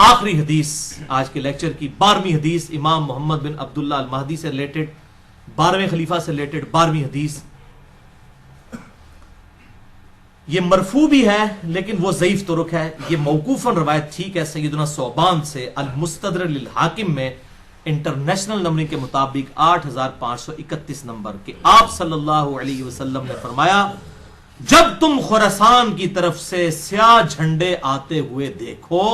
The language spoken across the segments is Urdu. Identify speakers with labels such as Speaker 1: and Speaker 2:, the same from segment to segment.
Speaker 1: آخری حدیث آج کے لیکچر کی 12ویں حدیث امام محمد بن عبداللہ المہدی سے ریلیٹڈ، 12ویں خلیفہ سے ریلیٹڈ 12ویں حدیث. یہ مرفوع بھی ہے لیکن وہ ضعیف طرق ہے. یہ موقوفاً روایت ٹھیک ہے سیدنا ثوبان سے المستدرک للحاکم میں انٹرنیشنل نمبرنگ کے مطابق 8531 نمبر کہ آپ صلی اللہ علیہ وسلم نے فرمایا جب تم خراسان کی طرف سے سیاہ جھنڈے آتے ہوئے دیکھو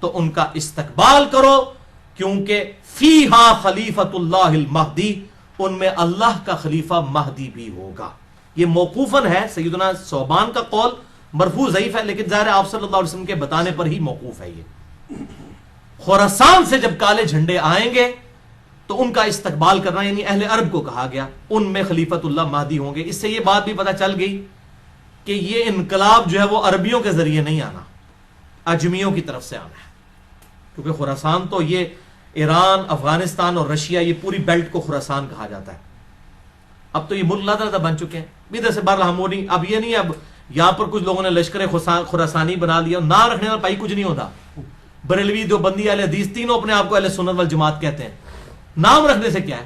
Speaker 1: تو ان کا استقبال کرو کیونکہ فیہا خلیفۃ اللہ المہدی، ان میں اللہ کا خلیفہ مہدی بھی ہوگا. یہ موقوفاً ہے سیدنا ثوبان کا قول، مرفوع ضعیف ہے لیکن ظاہر آپ صلی اللہ علیہ وسلم کے بتانے پر ہی موقوف ہے. یہ خراسان سے جب کالے جھنڈے آئیں گے تو ان کا استقبال کرنا، یعنی اہل عرب کو کہا گیا، ان میں خلیفۃ اللہ مہدی ہوں گے. اس سے یہ بات بھی پتہ چل گئی کہ یہ انقلاب جو ہے وہ عربیوں کے ذریعے نہیں آنا، اجمیوں کی طرف سے آنا ہے. کیونکہ خراسان تو یہ ایران، افغانستان اور رشیا، یہ پوری بیلٹ کو خراسان کہا جاتا ہے. اب تو یہ ملک لادہ بن چکے ہیں ادھر سے باہر ہم نہیں. اب یہ نہیں اب یہاں پر کچھ لوگوں نے لشکر خراسانی بنا لیا، نہ رکھنے والا پائی کچھ نہیں ہوتا. بریلوی، دیوبندی، اہل حدیث تینوں اپنے آپ کو اہل سنت والجماعت کہتے ہیں. نام رکھنے سے کیا ہے؟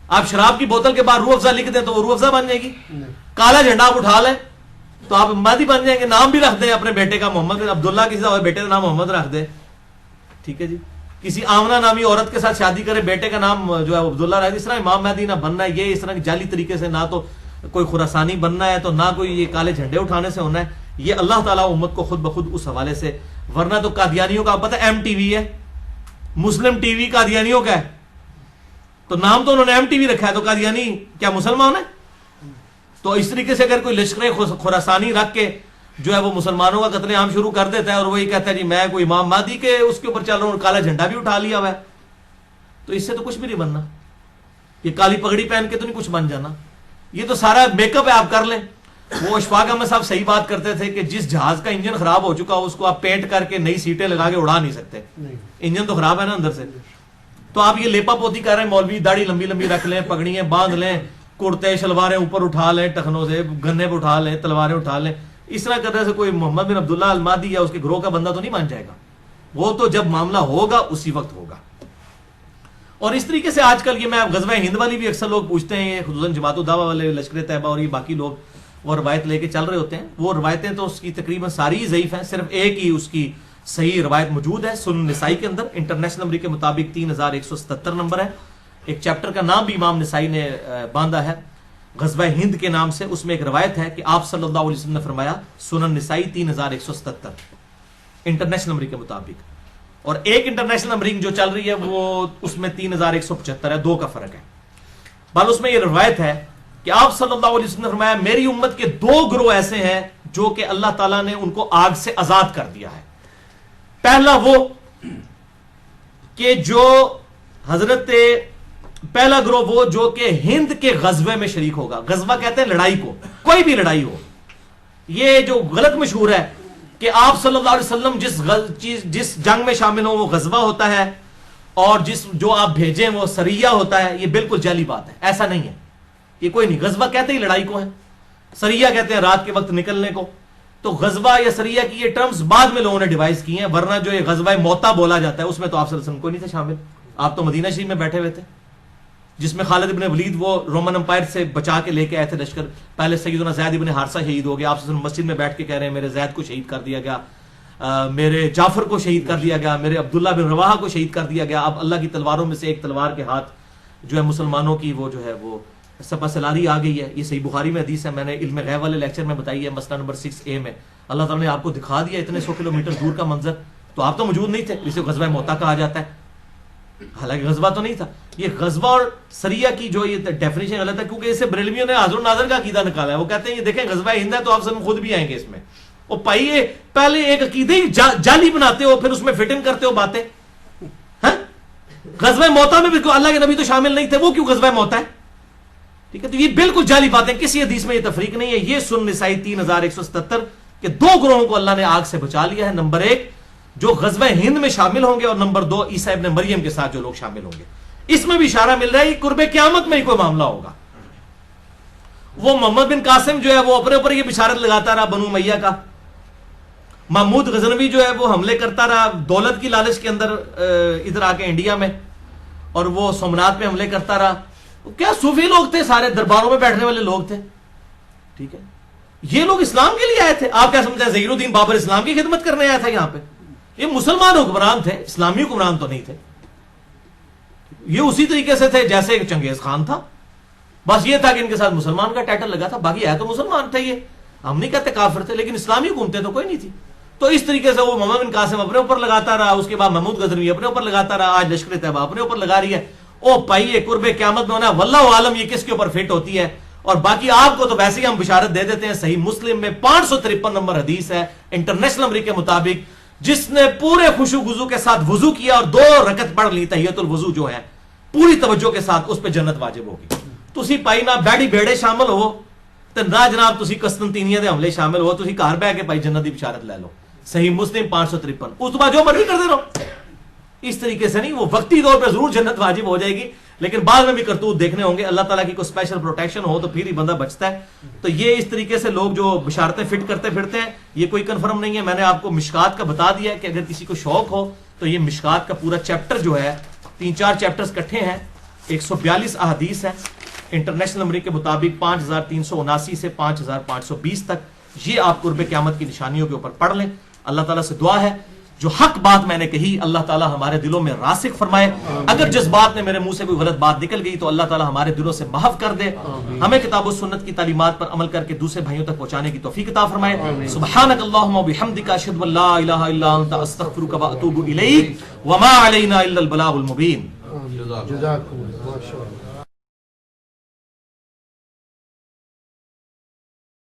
Speaker 1: آپ شراب کی بوتل کے بعد روح افزا لکھ دیں تو وہ روح افزا بن جائے گی. کالا جھنڈا آپ اٹھا لیں تو آپ مہدی بن جائیں گے. نام بھی رکھ دیں اپنے بیٹے کا محمد عبداللہ، کسی کا بیٹے کا نام محمد رکھ دیں، ٹھیک ہے جی. کسی آمنہ نامی عورت کے ساتھ شادی کرے، بیٹے کا نام جو ہے عبداللہ رکھ دیں. اس طرح امام مہدی نہ بننا ہے، یہ اس طرح کی جعلی طریقے سے نہ تو کوئی خراسانی بننا ہے تو نہ کوئی یہ کالے جھنڈے اٹھانے سے ہونا ہے. یہ اللہ تعالیٰ امت کو خود بخود اس حوالے سے، ورنہ تو قادیانیوں کا پتہ ایم ٹی وی ہے، مسلم ٹی وی قادیانیوں کا ہے، تو نام تو انہوں نے ایم ٹی وی رکھا ہے، تو قادیانی کیا مسلمان ہے؟ تو اس طریقے سے اگر کوئی لشکر خراسانی رکھ کے جو ہے وہ مسلمانوں کا قتل عام شروع کر دیتا ہے اور وہ یہ کہتا ہے جی میں کوئی امام مہدی کے اس کے اوپر چل رہا ہوں، کالا جھنڈا بھی اٹھا لیا ہوا ہے، تو اس سے تو کچھ بھی نہیں بننا. یہ کالی پگڑی پہن کے تو نہیں کچھ بن جانا. یہ تو سارا میک اپ ہے، آپ کر لیں. وہ اشفاق احمد صاحب صحیح بات کرتے تھے کہ جس جہاز کا انجن خراب ہو چکا اس کو آپ پینٹ کر کے نئی سیٹیں لگا کے اڑا نہیں سکتے، انجن تو خراب ہے نا اندر سے. تو آپ یہ لیپا پوتی کر رہے ہیں، مولوی داڑھی لمبی لمبی رکھ لیں، پگڑیاں باندھ لیں، کرتے شلواریں اوپر اٹھا لیں، ٹخنوں سے گنے پہ اٹھا لیں، تلواریں اٹھا لیں. اس طرح کرنے سے کوئی محمد بن عبداللہ المہدی یا اس کے گروہ کا بندہ تو نہیں مان جائے گا. وہ تو جب معاملہ ہوگا اسی وقت ہوگا. اور اس طریقے سے آج کل یہ میں غزوہ ہند والی بھی اکثر لوگ پوچھتے ہیں، خصوصاً جماعت الدعوہ والے، لشکر طیبہ اور یہ باقی لوگ وہ روایت لے کے چل رہے ہوتے ہیں. وہ روایتیں تو اس کی تقریباً ساری ضعیف ہیں، صرف ایک ہی اس کی صحیح روایت موجود ہے سنن نسائی کے اندر، انٹرنیشنل نمبر کے مطابق 3177 نمبر ہے. ایک چیپٹر کا نام بھی امام نسائی نے باندھا ہے غزوہ ہند کے نام سے. اس میں ایک روایت ہے کہ آپ صلی اللہ علیہ وسلم نے فرمایا، سنن نسائی 3177 انٹرنیشنل نمبر کے مطابق. اور ایک انٹرنیشنل نمبرنگ جو چل رہی ہے وہ اس میں 3175 ہے، 2 کا فرق ہے. بل اس میں یہ روایت ہے کہ آپ صلی اللہ علیہ وسلم نے فرمایا میری امت کے 2 گروہ ایسے ہیں جو کہ اللہ تعالیٰ نے ان کو آگ سے آزاد کر دیا ہے. پہلا وہ کہ جو پہلا گروہ وہ جو کہ ہند کے غزوے میں شریک ہوگا. غزوہ کہتے ہیں لڑائی کو، کوئی بھی لڑائی ہو. یہ جو غلط مشہور ہے کہ آپ صلی اللہ علیہ وسلم جس جنگ میں شامل ہوں وہ غزوہ ہوتا ہے اور جو آپ بھیجیں وہ سریہ ہوتا ہے، یہ بالکل جعلی بات ہے. ایسا نہیں ہے، یہ کوئی نہیں. غزوہ کہتے ہی لڑائی کو ہے، سریہ کہتے ہیں رات کے وقت نکلنے کو. تو غزوہ یا سریہ کی یہ ٹرمز بعد میں لوگوں نے ڈیوائز کی ہیں، ورنہ جو یہ غزوہ موتا بولا جاتا ہے اس میں تو آپ صلی اللہ علیہ وسلم کوئی نہیں تھے شامل. آپ تو مدینہ شریف میں بیٹھے ہوئے تھے جس میں خالد ابن ولید وہ رومن امپائر سے بچا کے لے کے آئے تھے لشکر. پہلے سیدنا زید ابن حارثہ شہید ہو گیا، آپ صلی اللہ علیہ وسلم مسجد میں بیٹھ کے کہہ رہے ہیں میرے زید کو شہید کر دیا گیا، میرے جعفر کو شہید کر دیا گیا، میرے عبداللہ بن رواحہ کو شہید کر دیا گیا. اب اللہ کی تلواروں میں سے ایک تلوار کے ہاتھ جو ہے مسلمانوں کی وہ جو ہے وہ سپہ سلاری آ گئی ہے. یہ صحیح بخاری میں حدیث ہے، میں نے علم غیب والے لیکچر میں بتائی ہے، مسئلہ نمبر 6A میں. اللہ تعالیٰ نے آپ کو دکھا دیا اتنے 100 کلومیٹر دور کا منظر، تو آپ تو موجود نہیں تھے، اسے غزوہ موتا کہا جاتا ہے، حالانکہ غزوہ تو نہیں تھا. یہ غزوہ اور سریہ کی جو یہ ڈیفینیشن غلط ہے، کیونکہ اسے بریلویوں نے حاضر و ناظر کا عقیدہ نکالا ہے. وہ کہتے ہیں یہ دیکھیں غزوہ ہند ہے تو آپ سب خود بھی آئیں گے اس میں. وہ پائیے پہلے ایک عقیدے ہی جعلی بناتے ہو، پھر اس میں فٹ ان کرتے ہو باتیں. غزوہ موتا میں بھی اللہ کے نبی تو شامل نہیں تھے، وہ کیوں غزوہ موتا ہے؟ ٹھیک ہے، تو یہ بالکل جعلی باتیں، کسی حدیث میں یہ تفریق نہیں ہے. یہ سنن نسائی 3177 کہ 2 گروہوں کو اللہ نے آگ سے بچا لیا ہے. نمبر 1 جو غزوہ ہند میں شامل ہوں گے، اور نمبر 2 عیسیٰ ابن مریم کے ساتھ جو لوگ شامل ہوں گے. اس میں بھی اشارہ مل رہا ہے کہ قرب قیامت میں ہی کوئی معاملہ ہوگا. وہ محمد بن قاسم جو ہے وہ اپنے اوپر یہ بشارت لگاتا رہا بنو امیہ کا، محمود غزنوی جو ہے وہ حملے کرتا رہا دولت کی لالچ کے اندر ادھر آ کے انڈیا میں، اور وہ سومنات پہ حملے کرتا رہا. کیا صوفی لوگ تھے، سارے درباروں میں بیٹھنے والے لوگ تھے. ٹھیک ہے، یہ لوگ اسلام کے لیے آئے تھے. آپ کیا سمجھتے ہیں ظہیر الدین بابر اسلام کی خدمت کرنے آیا تھا یہاں پہ؟ یہ مسلمان حکمران تھے، اسلامی حکمران تو نہیں تھے. یہ اسی طریقے سے تھے جیسے چنگیز خان تھا، بس یہ تھا کہ ان کے ساتھ مسلمان کا ٹائٹل لگا تھا، باقی ہے تو مسلمان تھے. یہ ہم نہیں کہتے کافر تھے، لیکن اسلامی حکومتیں تو کوئی نہیں تھی. تو اس طریقے سے وہ محمد بن قاسم اپنے اوپر لگاتا رہا، اس کے بعد محمود غزنوی اپنے اوپر لگاتا رہا، آج لشکر طیبہ اپنے اوپر لگا رہی ہے. او پائیے قرب قیامت میں ہونا واللہ عالم یہ کس کے اوپر فٹ ہوتی ہے. اور باقی آپ کو تو ویسے ہی ہم بشارت دے دیتے ہیں، صحیح مسلم میں 553 نمبر حدیث ہے انٹرنیشنل نمبر کے مطابق، جس نے پورے خوشو گزو کے ساتھ وضو کیا اور 2 رکعت پڑھ لی تحیت الوضو جو ہے پوری توجہ کے ساتھ، اس پہ جنت واجب ہوگی. تسی پائی نہ بیڑی بیڑے شامل ہو تے نہ جناب تسی قسطنطینیہ دے حملے شامل ہو، تسی گھر بیٹھ کے پائی جنت دی بشارت لے لو. صحیح مسلم 553. اس بعد جو مرضی کرتے رہو. اس طریقے سے نہیں، وہ وقتی طور پہ ضرور جنت واجب ہو جائے گی، لیکن بعد میں بھی کرتوت دیکھنے ہوں گے. اللہ تعالیٰ کی کوئی اسپیشل پروٹیکشن ہو تو پھر ہی بندہ بچتا ہے. تو یہ اس طریقے سے لوگ جو بشارتیں فٹ کرتے پھرتے ہیں، یہ کوئی کنفرم نہیں ہے. میں نے آپ کو مشکات کا بتا دیا کہ اگر کسی کو شوق ہو تو یہ مشکات کا پورا چیپٹر جو ہے 3-4 چیپٹرز کٹھے ہیں، 142 احادیث ہیں انٹرنیشنل نمبر کے مطابق 5379 سے 5520 تک. یہ آپ قرب قیامت کی نشانیوں کے اوپر پڑھ لیں. اللہ تعالیٰ سے دعا ہے جو حق بات میں نے کہی اللہ تعالیٰ ہمارے دلوں میں راسخ فرمائے. اگر جس بات نے میرے منہ سے کوئی غلط بات نکل گئی تو اللہ تعالیٰ ہمارے دلوں سے محو کر دے. ہمیں کتاب و سنت کی تعلیمات پر عمل کر کے دوسرے بھائیوں تک پہنچانے کی توفیق عطا فرمائے. سبحانک اللہم و بحمدک اشہد ان لا الہ الا انت استغفرک و اتوب الیک وما علینا الا البلاغ المبین.